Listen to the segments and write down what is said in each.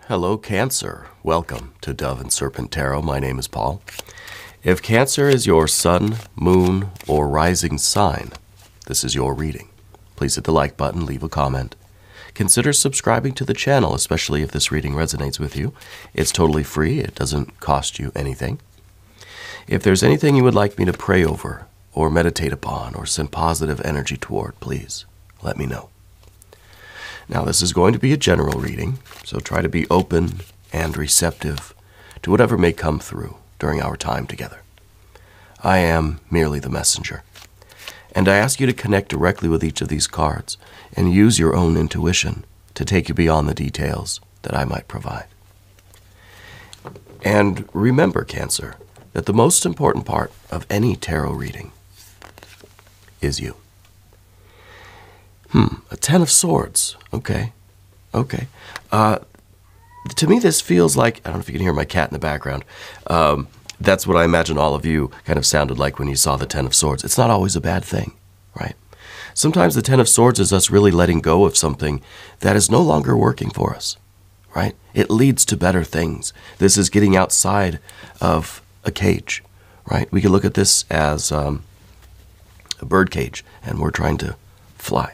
Hello, Cancer. Welcome to Dove and Serpent Tarot. My name is Paul. If Cancer is your sun, moon, or rising sign, this is your reading. Please hit the like button, leave a comment. Consider subscribing to the channel, especially if this reading resonates with you. It's totally free. It doesn't cost you anything. If there's anything you would like me to pray over, or meditate upon, or send positive energy toward, please let me know. Now, this is going to be a general reading, so try to be open and receptive to whatever may come through during our time together. I am merely the messenger, and I ask you to connect directly with each of these cards and use your own intuition to take you beyond the details that I might provide. And remember, Cancer, that the most important part of any tarot reading is you. A 10 of Swords. Okay. To me, this feels like, I don't know if you can hear my cat in the background. That's what I imagine all of you kind of sounded like when you saw the 10 of Swords. It's not always a bad thing, right? Sometimes the 10 of Swords is us really letting go of something that is no longer working for us, right? It leads to better things. This is getting outside of a cage, right? We can look at this as a bird cage, and we're trying to fly.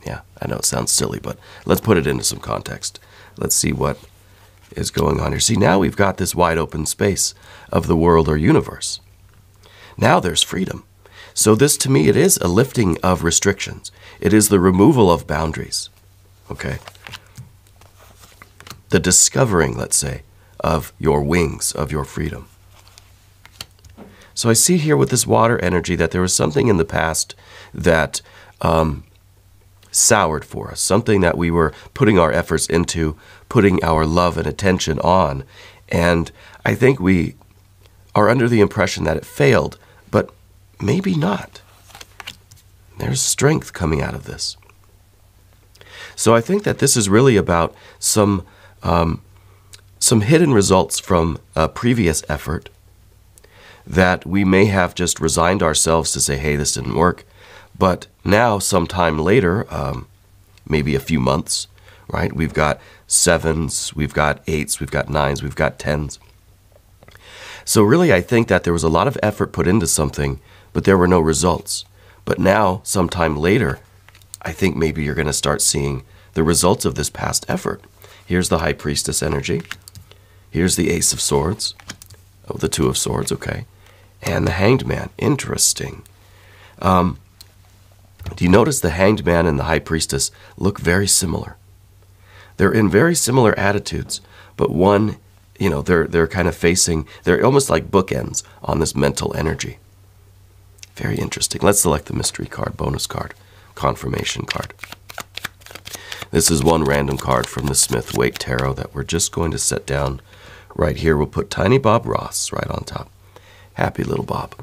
Yeah, I know it sounds silly, but let's put it into some context. Let's see what is going on here. See, now we've got this wide open space of the world or universe. Now there's freedom. So this, to me, it is a lifting of restrictions. It is the removal of boundaries, okay? The discovering, let's say, of your wings, of your freedom. So I see here with this water energy that there was something in the past that soured for us, something that we were putting our efforts into, putting our love and attention on. And I think we are under the impression that it failed, but maybe not. There's strength coming out of this. So I think that this is really about some hidden results from a previous effort that we may have just resigned ourselves to say, hey, this didn't work. But now, sometime later, maybe a few months, right? We've got 7s, we've got 8s, we've got 9s, we've got 10s. So really, I think that there was a lot of effort put into something, but there were no results. But now, sometime later, I think maybe you're going to start seeing the results of this past effort. Here's the High Priestess energy. Here's the Ace of Swords. Oh, the Two of Swords, okay. And the Hanged Man, interesting. Do you notice the Hanged Man and the High Priestess look very similar? They're in very similar attitudes, but one, you know, they're kind of facing, they're almost like bookends on this mental energy. Very interesting. Let's select the mystery card, bonus card, confirmation card. This is one random card from the Smith-Waite Tarot that we're just going to set down right here. We'll put Tiny Bob Ross right on top. Happy little Bob.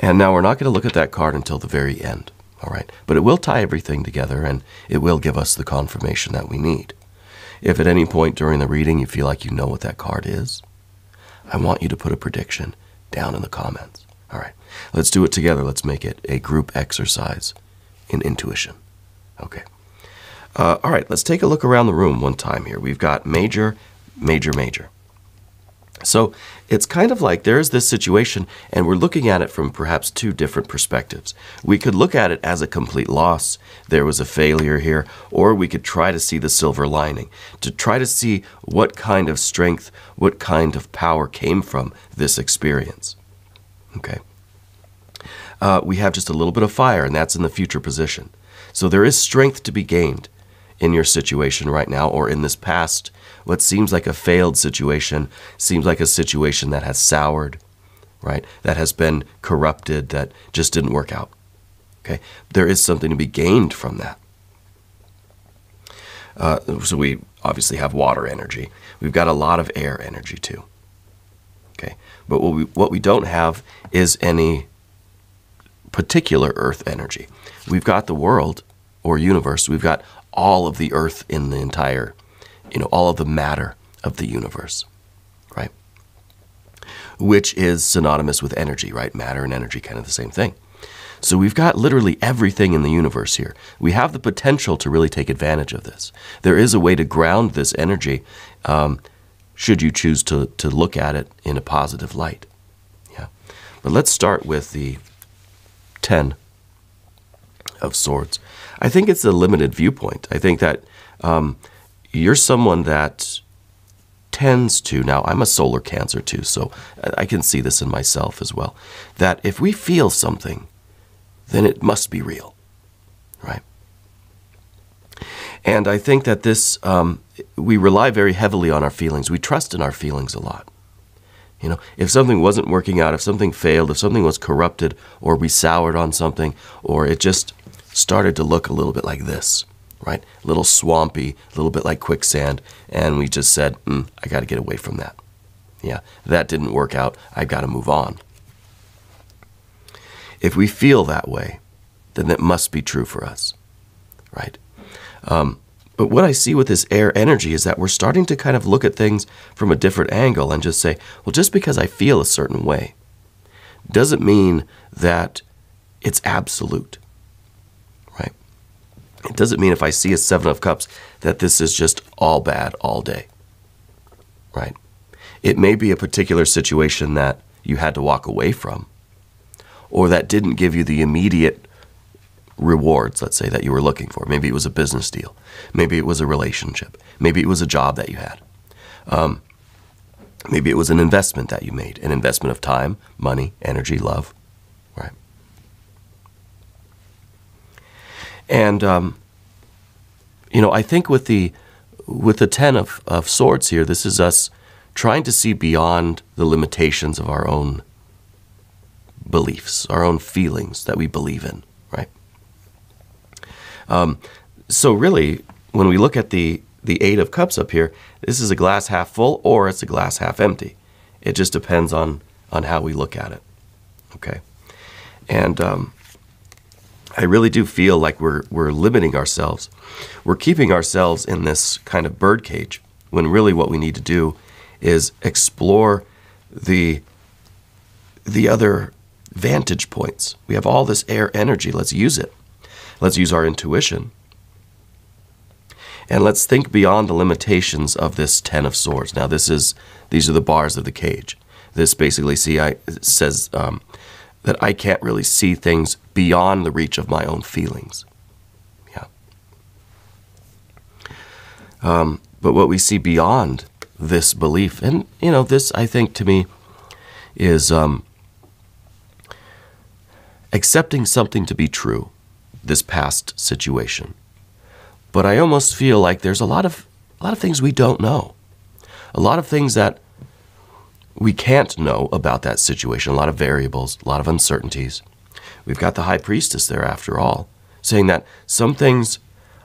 And now we're not going to look at that card until the very end, all right? But it will tie everything together, and it will give us the confirmation that we need. If at any point during the reading you feel like you know what that card is, I want you to put a prediction down in the comments. All right, let's do it together. Let's make it a group exercise in intuition. Okay. All right, let's take a look around the room one time here. We've got major, major, major. So it's kind of like there is this situation, and we're looking at it from perhaps two different perspectives. We could look at it as a complete loss. There was a failure here, or we could try to see the silver lining, to try to see what kind of strength, what kind of power came from this experience. Okay. We have just a little bit of fire, and that's in the future position. So there is strength to be gained in your situation right now, or in this past, what seems like a failed situation, seems like a situation that has soured, right? That has been corrupted, that just didn't work out, okay? There is something to be gained from that. So we obviously have water energy. We've got a lot of air energy too, okay? But what we don't have is any particular earth energy. We've got the world or universe. We've got all of the earth in the entire, all of the matter of the universe, right? Which is synonymous with energy, right? Matter and energy, kind of the same thing. So we've got literally everything in the universe here. We have the potential to really take advantage of this. There is a way to ground this energy, should you choose to look at it in a positive light. Yeah. But let's start with the 10 of Swords. I think it's a limited viewpoint. I think that you're someone that tends to, now I'm a solar Cancer too, so I can see this in myself as well, that if we feel something, then it must be real, right? And I think that this, we rely very heavily on our feelings. We trust in our feelings a lot. You know, if something wasn't working out, if something failed, if something was corrupted, or we soured on something, or it just started to look a little bit like this, right? A little swampy, a little bit like quicksand, and we just said, I got to get away from that. Yeah, that didn't work out. I got to move on. If we feel that way, then that must be true for us, right? But what I see with this air energy is that we're starting to kind of look at things from a different angle and just say, well, just because I feel a certain way doesn't mean that it's absolute, right? It doesn't mean if I see a 7 of Cups that this is just all bad all day, right? It may be a particular situation that you had to walk away from, or that didn't give you the immediate rewards, let's say, that you were looking for. Maybe it was a business deal. Maybe it was a relationship. Maybe it was a job that you had. Maybe it was an investment that you made, an investment of time, money, energy, love, right? And, you know, I think with the 10 of Swords here, this is us trying to see beyond the limitations of our own beliefs, our own feelings that we believe in, right? So really, when we look at the 8 of Cups up here, this is a glass half full or it's a glass half empty. It just depends on how we look at it, okay? And I really do feel like we're limiting ourselves. We're keeping ourselves in this kind of birdcage when really what we need to do is explore the other vantage points. We have all this air energy. Let's use it. Let's use our intuition. And let's think beyond the limitations of this 10 of Swords. Now, these are the bars of the cage. This basically says that I can't really see things beyond the reach of my own feelings. Yeah. But what we see beyond this belief, and you know, this I think to me is accepting something to be true, this past situation. But I almost feel like there's a lot of things we don't know. A lot of things that we can't know about that situation, a lot of variables, a lot of uncertainties. We've got the High Priestess there after all, saying that some things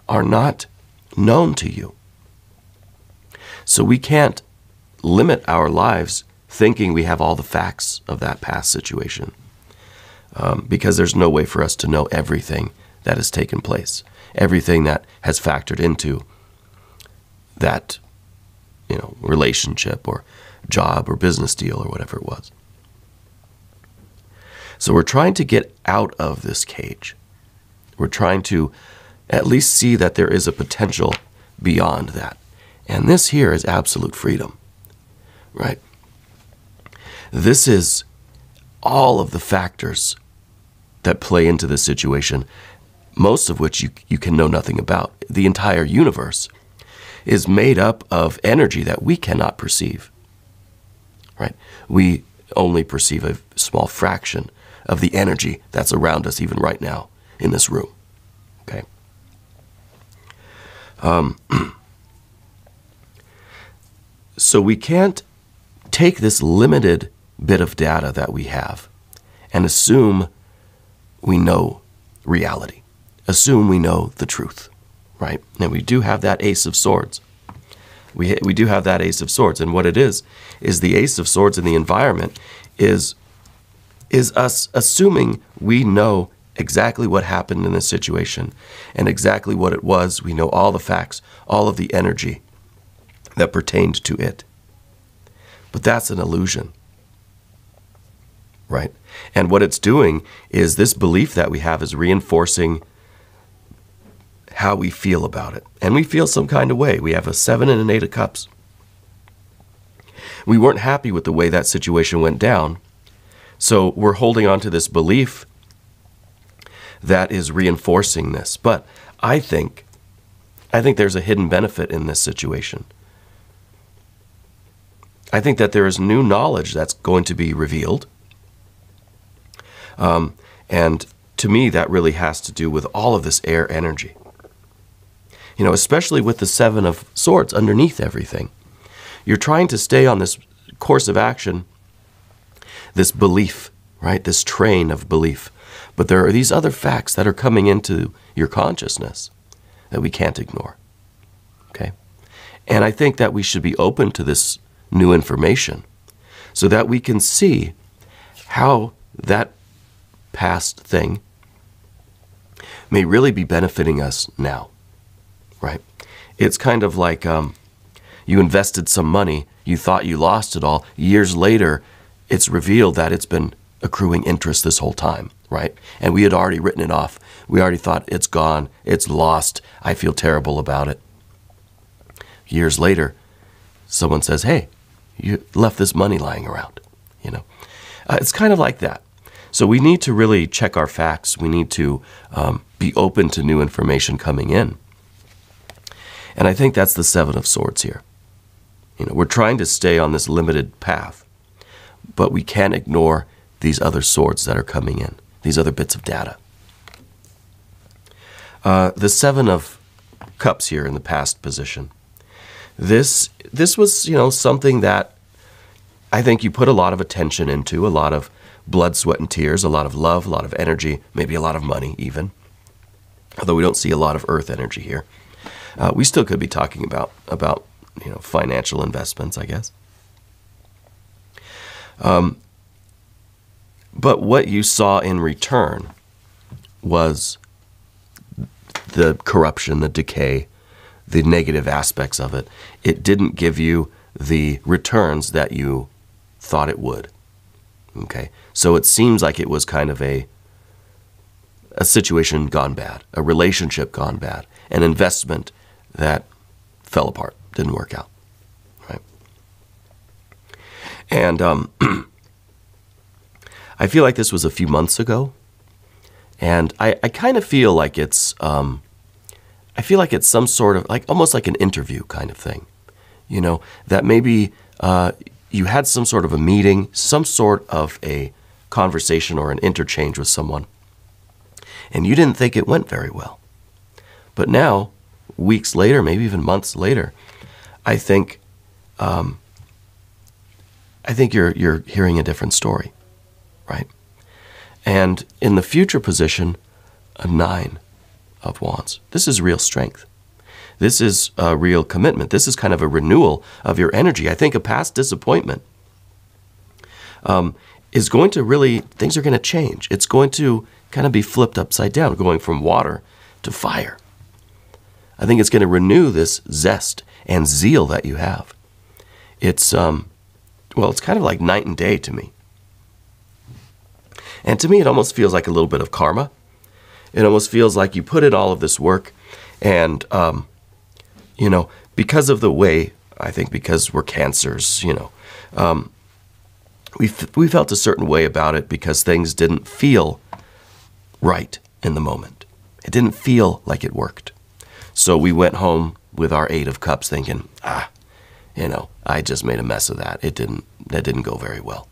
are not known to you. So we can't limit our lives thinking we have all the facts of that past situation, because there's no way for us to know everything that has taken place, everything that has factored into that, you know, relationship or job or business deal or whatever it was. So we're trying to get out of this cage. We're trying to at least see that there is a potential beyond that. And this here is absolute freedom, right? This is all of the factors that play into this situation, most of which you can know nothing about. The entire universe is made up of energy that we cannot perceive, right? We only perceive a small fraction of the energy that's around us even right now in this room, okay? So we can't take this limited bit of data that we have and assume we know reality, assume we know the truth, right? And we do have that Ace of Swords. We do have that Ace of Swords, and what it is the Ace of Swords in the environment is us assuming we know exactly what happened in this situation and exactly what it was. We know all the facts, all of the energy that pertained to it. But that's an illusion, right? And what it's doing is this belief that we have is reinforcing how we feel about it. And we feel some kind of way. We have a 7 and an 8 of cups. We weren't happy with the way that situation went down. So we're holding on to this belief that is reinforcing this. But I think there's a hidden benefit in this situation. I think that there is new knowledge that's going to be revealed. And to me, that really has to do with all of this air energy. You know, especially with the 7 of Swords underneath everything. You're trying to stay on this course of action, this belief, right? This train of belief. But there are these other facts that are coming into your consciousness that we can't ignore. Okay? And I think that we should be open to this new information so that we can see how that past thing may really be benefiting us now, right? It's kind of like you invested some money, you thought you lost it all. Years later, it's revealed that it's been accruing interest this whole time, right? And we had already written it off. We already thought it's gone, it's lost, I feel terrible about it. Years later, someone says, hey, you left this money lying around, you know? It's kind of like that. So we need to really check our facts. We need to be open to new information coming in. And I think that's the 7 of Swords here. You know, we're trying to stay on this limited path, but we can't ignore these other swords that are coming in, these other bits of data. The 7 of Cups here in the past position. This was, you know, something that I think you put a lot of attention into, a lot of blood, sweat, and tears, a lot of love, a lot of energy, maybe a lot of money even. Although we don't see a lot of earth energy here. We still could be talking about you know, financial investments, I guess. But what you saw in return was the corruption, the decay, the negative aspects of it. It didn't give you the returns that you thought it would. Okay? So it seems like it was kind of a situation gone bad, a relationship gone bad, an investment that fell apart, didn't work out, right? And I feel like this was a few months ago, and I kind of feel like it's some sort of, like, almost like an interview kind of thing, you know, that maybe you had some sort of a meeting, some sort of a conversation or an interchange with someone, and you didn't think it went very well. But now, weeks later, maybe even months later, I think you're hearing a different story, right? And in the future position, a 9 of Wands. This is real strength. This is a real commitment. This is kind of a renewal of your energy. I think a past disappointment is going to really, things are going to change. It's going to kind of be flipped upside down, going from water to fire. I think it's going to renew this zest and zeal that you have. It's, well, it's kind of like night and day to me. And to me, it almost feels like a little bit of karma. It almost feels like you put in all of this work and, you know, because of the way, I think because we're Cancers, you know, we felt a certain way about it because things didn't feel right in the moment. It didn't feel like it worked. So we went home with our 8 of Cups thinking, you know, I just made a mess of that. That didn't go very well.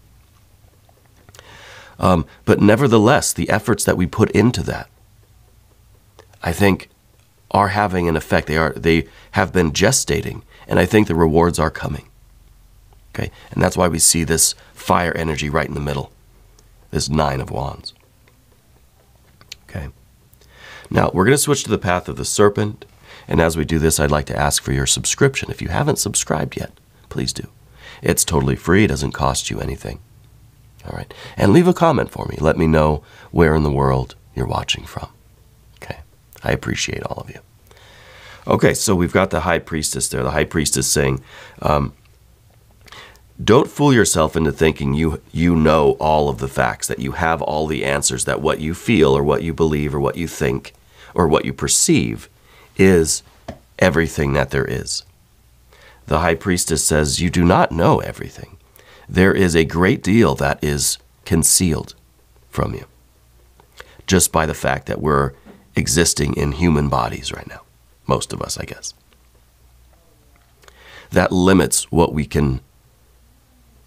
But nevertheless, the efforts that we put into that, I think, are having an effect. They have been gestating, and I think the rewards are coming. Okay? And that's why we see this fire energy right in the middle, this 9 of Wands. Okay? Now, we're going to switch to the path of the Serpent, and as we do this, I'd like to ask for your subscription. If you haven't subscribed yet, please do. It's totally free. It doesn't cost you anything. All right? And leave a comment for me. Let me know where in the world you're watching from. Okay? I appreciate all of you. Okay, so we've got the High Priestess there. The High Priestess saying, Don't fool yourself into thinking you know all of the facts, that you have all the answers, that what you feel or what you believe or what you think or what you perceive is everything that there is. The High Priestess says you do not know everything. There is a great deal that is concealed from you, just by the fact that we're existing in human bodies right now. Most of us, I guess. That limits what we can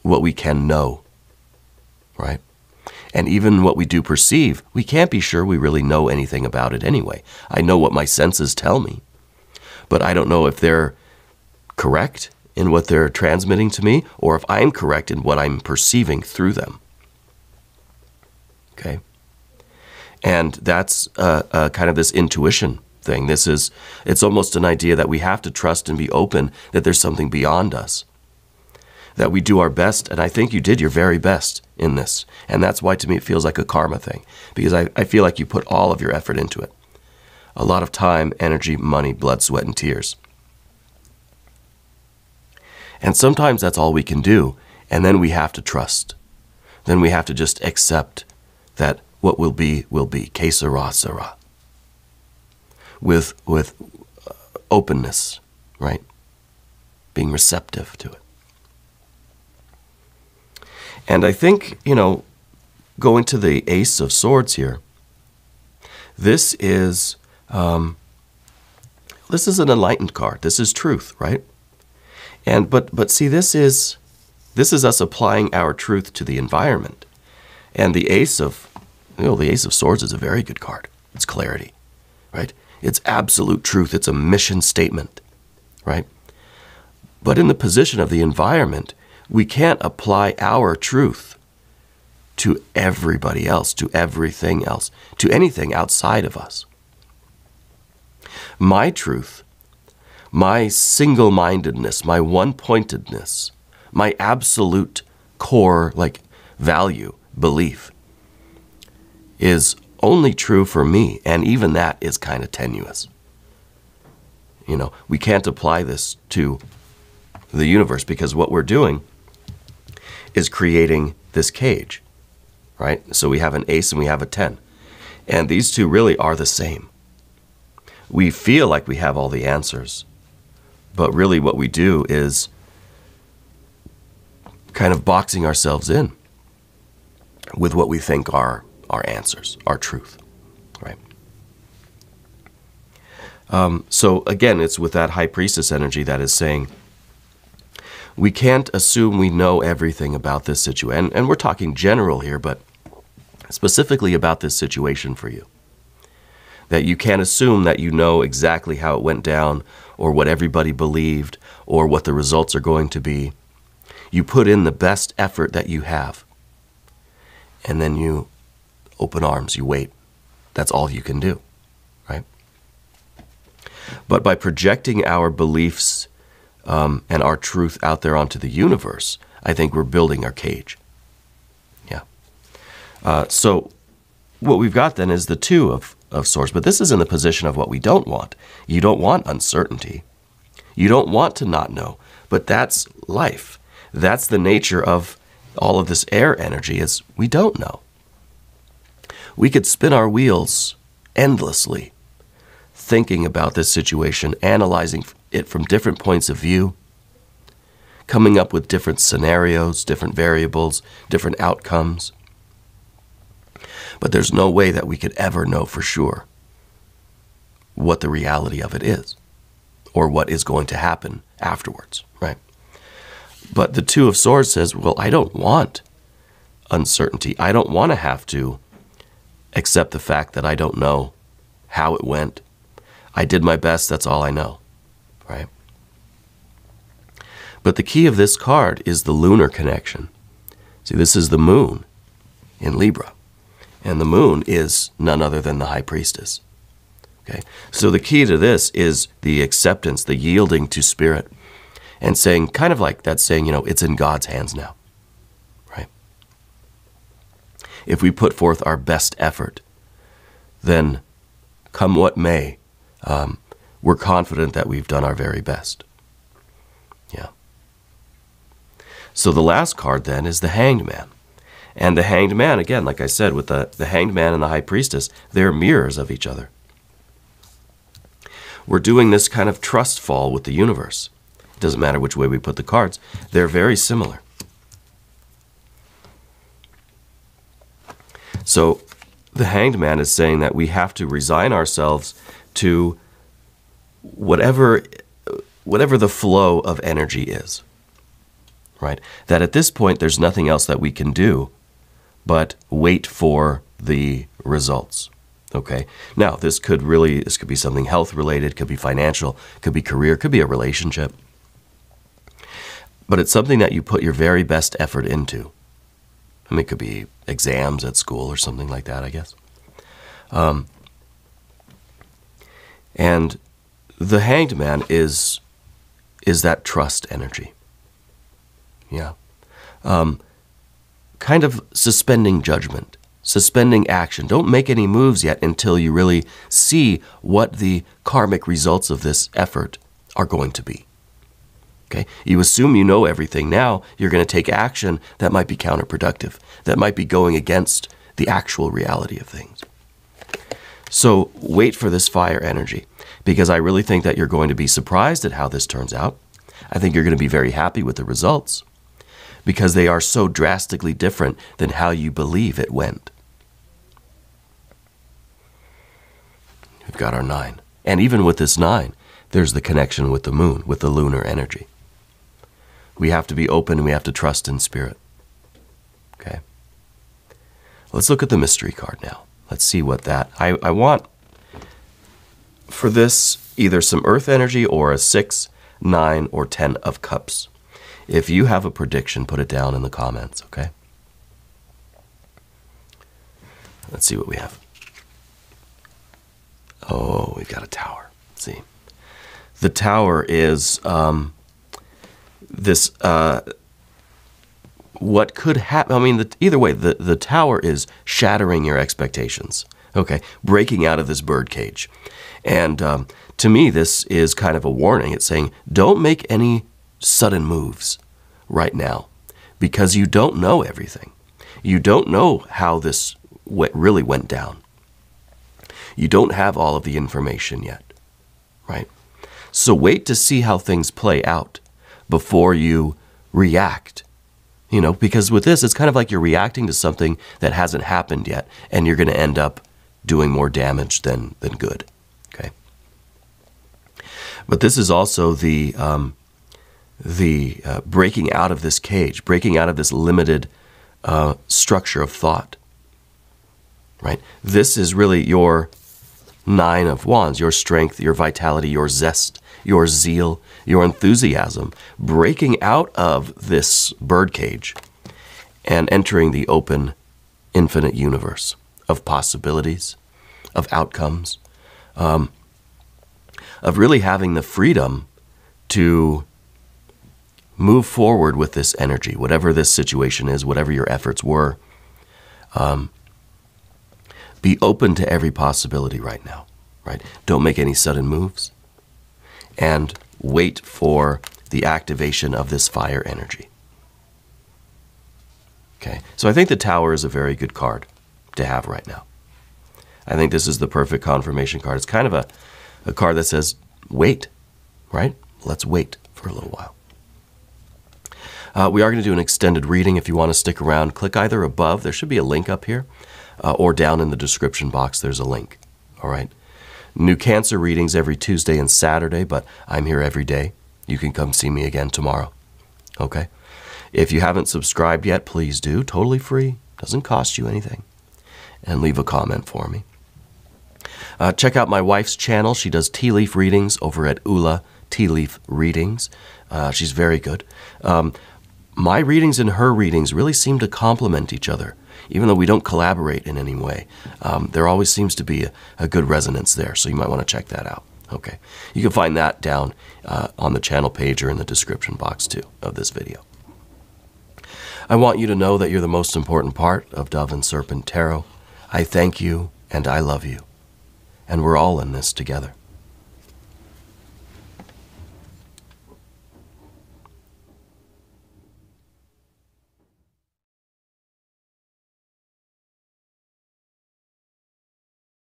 know, right? And even what we do perceive, we can't be sure we really know anything about it anyway. I know what my senses tell me, but I don't know if they're correct in what they're transmitting to me, or if I'm correct in what I'm perceiving through them. Okay? And that's kind of this intuition thing. It's almost an idea that we have to trust and be open that there's something beyond us, that we do our best, and I think you did your very best in this. And that's why, to me, it feels like a karma thing, because I feel like you put all of your effort into it. A lot of time, energy, money, blood, sweat, and tears. And sometimes that's all we can do, and then we have to trust. Then we have to just accept that what will be, que sera, sera. With openness, right? Being receptive to it. And I think, going to the Ace of Swords here, this is an enlightened card. This is truth, right? And but see, this is us applying our truth to the environment. And the Ace of Swords is a very good card. It's clarity, right? It's absolute truth. It's a mission statement, right? But in the position of the environment, we can't apply our truth to everybody else, to everything else, to anything outside of us. My truth, my single-mindedness, my one-pointedness, my absolute core, value, belief, is only true for me, and even that is kind of tenuous. We can't apply this to the universe, because what we're doing is creating this cage, right? So we have an ace and we have a 10. And these two really are the same. We feel like we have all the answers, but really what we do is kind of boxing ourselves in with what we think are our answers, our truth, right? So again, it's with that High Priestess energy that is saying, we can't assume we know everything about this situation. And we're talking general here, but specifically about this situation for you. That you can't assume that you know exactly how it went down, or what everybody believed, or what the results are going to be. You put in the best effort that you have. And then you open arms, you wait. That's all you can do, right? But by projecting our beliefs and our truth out there onto the universe, I think we're building our cage. Yeah. So what we've got then is the Two of Swords, but this is in the position of what we don't want. You don't want uncertainty. You don't want to not know, but that's life. That's the nature of all of this air energy, is we don't know. We could spin our wheels endlessly thinking about this situation, analyzing it from different points of view, coming up with different scenarios, different variables, different outcomes. But there's no way that we could ever know for sure what the reality of it is, or what is going to happen afterwards, right? But the Two of Swords says, well, I don't want uncertainty. I don't want to have to accept the fact that I don't know how it went. I did my best, that's all I know, right? But the key of this card is the lunar connection. See, this is the moon in Libra, and the moon is none other than the High Priestess. Okay? So the key to this is the acceptance, the yielding to spirit, and saying, kind of like that saying, it's in God's hands now, right? If we put forth our best effort, then come what may, we're confident that we've done our very best. Yeah. So the last card then is the Hanged Man. And the Hanged Man, again, like I said, with the Hanged Man and the High Priestess, they're mirrors of each other. We're doing this kind of trust fall with the universe. It doesn't matter which way we put the cards. They're very similar. So the Hanged Man is saying that we have to resign ourselves to whatever the flow of energy is, right? That at this point, there's nothing else that we can do but wait for the results. Okay. Now, this could be something health related, could be financial, could be career, could be a relationship. But it's something that you put your very best effort into. I mean, it could be exams at school or something like that, I guess. And the Hanged Man is that trust energy. Yeah. Kind of suspending judgment. Suspending action. Don't make any moves yet until you really see what the karmic results of this effort are going to be. Okay? You assume you know everything. Now you're going to take action that might be counterproductive, that might be going against the actual reality of things. So wait for this fire energy, because I really think that you're going to be surprised at how this turns out. I think you're going to be very happy with the results, because they are so drastically different than how you believe it went. We've got our 9. And even with this 9, there's the connection with the moon, with the lunar energy. We have to be open and we have to trust in spirit. Okay? Let's look at the mystery card now. Let's see what that... I want, for this, either some earth energy or a 6, 9, or 10 of cups. If you have a prediction, put it down in the comments, okay? Let's see what we have. Oh, we've got a tower. Let's see. The tower is what could happen. I mean, either way, the tower is shattering your expectations, okay? Breaking out of this birdcage. And to me, this is kind of a warning. It's saying, don't make any sudden moves right now, because you don't know everything. You don't know how this really went down. You don't have all of the information yet, right? So wait to see how things play out before you react, you know, because with this, it's kind of like you're reacting to something that hasn't happened yet, and you're going to end up doing more damage than good, okay? But this is also the breaking out of this cage, breaking out of this limited structure of thought, right? This is really your 9 of Wands, your strength, your vitality, your zest, your zeal, your enthusiasm, breaking out of this birdcage and entering the open, infinite universe of possibilities, of outcomes, of really having the freedom to move forward with this energy, whatever this situation is, whatever your efforts were. Be open to every possibility right now, right? Don't make any sudden moves. And wait for the activation of this fire energy. Okay, so I think the Tower is a very good card to have right now. I think this is the perfect confirmation card. It's kind of a card that says, wait, right? Let's wait for a little while. We are going to do an extended reading. If you want to stick around, click either above. There should be a link up here, or down in the description box, there's a link. All right. New Cancer readings every Tuesday and Saturday, but I'm here every day. You can come see me again tomorrow. Okay. If you haven't subscribed yet, please do. Totally free. Doesn't cost you anything. And leave a comment for me. Check out my wife's channel. She does tea leaf readings over at Ula Tea Leaf Readings. She's very good. My readings and her readings really seem to complement each other, even though we don't collaborate in any way. There always seems to be a good resonance there, so you might want to check that out. Okay, you can find that down on the channel page or in the description box too of this video. I want you to know that you're the most important part of Dove and Serpent Tarot. I thank you and I love you, and we're all in this together.